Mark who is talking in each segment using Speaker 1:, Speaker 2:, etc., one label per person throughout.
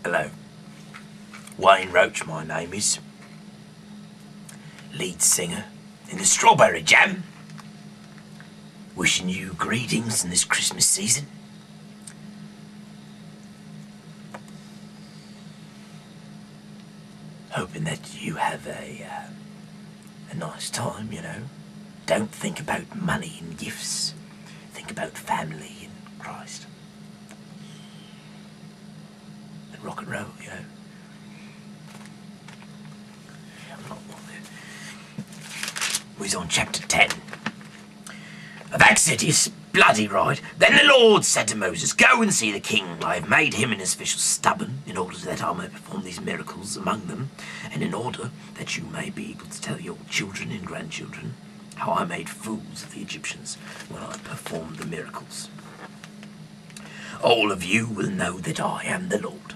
Speaker 1: Hello. Wayne Roach, my name is. Lead singer in the Strawberry Jam. Wishing you greetings in this Christmas season. Hoping that you have a nice time, you know. Don't think about money and gifts. Think about family and Christ. And rock and roll, you know. We're on chapter 10. That's it, it's bloody right. Then the Lord said to Moses, go and see the king. I have made him and his officials stubborn, in order that I may perform these miracles among them, and in order that you may be able to tell your children and grandchildren how I made fools of the Egyptians when I performed the miracles. All of you will know that I am the Lord.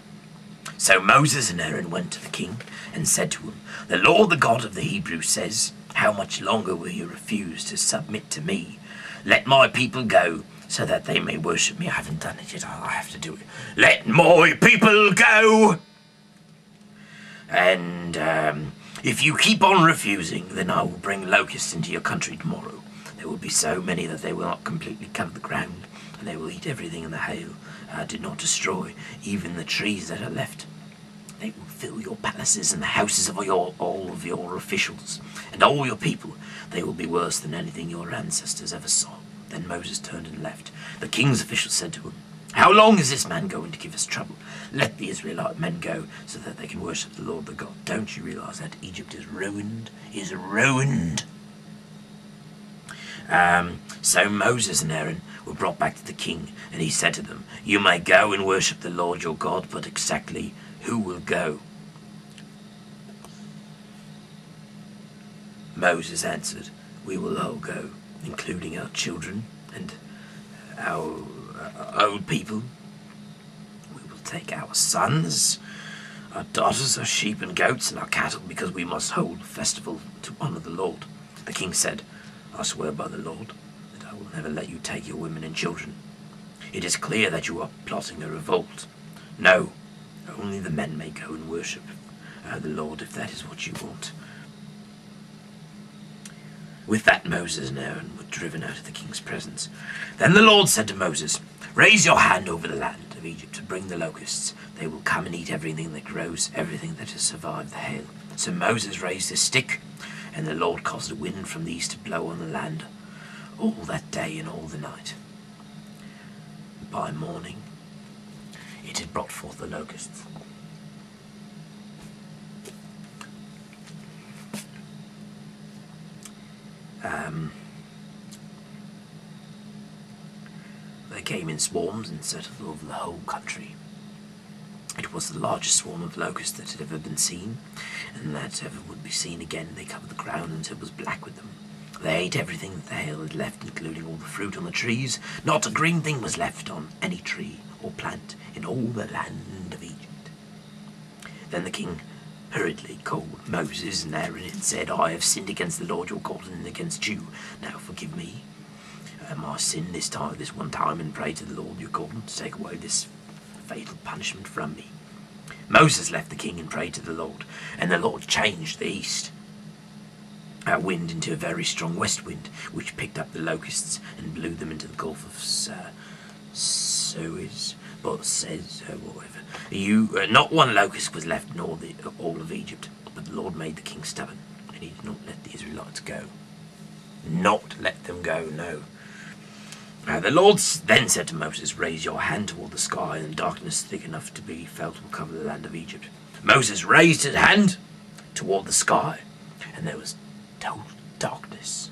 Speaker 1: So Moses and Aaron went to the king and said to him, the Lord, the God of the Hebrews, says, how much longer will you refuse to submit to me? Let my people go, so that they may worship me. I haven't done it yet, I have to do it. Let my people go! And if you keep on refusing, then I will bring locusts into your country tomorrow. There will be so many that they will not completely cover the ground, and they will eat everything in the hail. I did not destroy, even the trees that are left. They will fill your palaces and the houses of all of your officials and all your people. They will be worse than anything your ancestors ever saw. Then Moses turned and left. The king's officials said to him, how long is this man going to give us trouble? Let the Israelite men go so that they can worship the Lord their God. Don't you realize that Egypt is ruined? Is ruined. So Moses and Aaron were brought back to the king, and he said to them, you may go and worship the Lord your God, but exactly who will go? Moses answered, we will all go, including our children and our old people. We will take our sons, our daughters, our sheep and goats, and our cattle, because we must hold a festival to honor the Lord. The king said, I swear by the Lord that I will never let you take your women and children. It is clear that you are plotting a revolt. No, only the men may go and worship the Lord, if that is what you want. With that, Moses and Aaron were driven out of the king's presence. Then the Lord said to Moses, raise your hand over the land of Egypt to bring the locusts. They will come and eat everything that grows, everything that has survived the hail. So Moses raised his stick, and the Lord caused a wind from the east to blow on the land all that day and all the night. By morning, it had brought forth the locusts. They came in swarms and settled over the whole country. It was the largest swarm of locusts that had ever been seen, and that ever would be seen again. They covered the ground until it was black with them. They ate everything that the hail had left, including all the fruit on the trees. Not a green thing was left on any tree or plant in all the land of Egypt. Then the king hurriedly called Moses and Aaron and said, I have sinned against the Lord your God and against you. Now forgive me my sin this one time, and pray to the Lord your God to take away this fatal punishment from me. Moses left the king and prayed to the Lord, and the Lord changed the east wind into a very strong west wind, which picked up the locusts and blew them into the Gulf of Suez. But says whatever. Not one locust was left in all of Egypt, but the Lord made the king stubborn, and he did not let the Israelites go. Not let them go, no. The Lord then said to Moses, raise your hand toward the sky, and darkness thick enough to be felt will cover the land of Egypt. Moses raised his hand toward the sky, and there was total darkness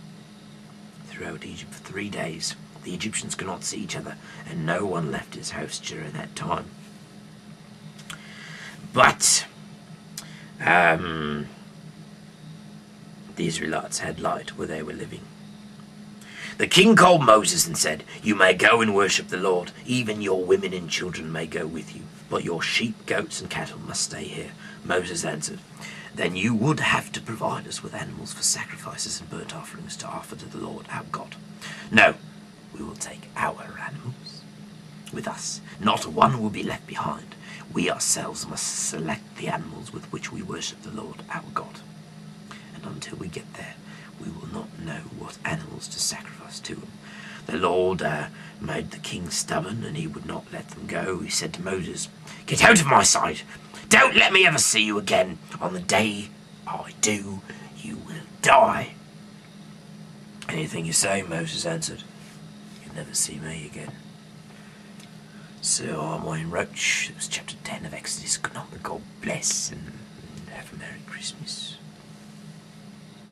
Speaker 1: throughout Egypt for 3 days. The Egyptians could not see each other, and no one left his house during that time. But the Israelites had light where they were living. The king called Moses and said, you may go and worship the Lord. Even your women and children may go with you, but your sheep, goats, and cattle must stay here. Moses answered, then you would have to provide us with animals for sacrifices and burnt offerings to offer to the Lord our God. No, we will take our animals. with us. Not one will be left behind. We ourselves must select the animals with which we worship the Lord our God. And until we get there, we will not know what animals to sacrifice to him. The Lord made the king stubborn, and he would not let them go. He said to Moses, "Get out of my sight! Don't let me ever see you again. On the day I do, you will die." "Anything you say," Moses answered. "You'll never see me again." So I'm Wayne Roach. It was chapter 10 of Exodus. Good night, God bless, and have a Merry Christmas.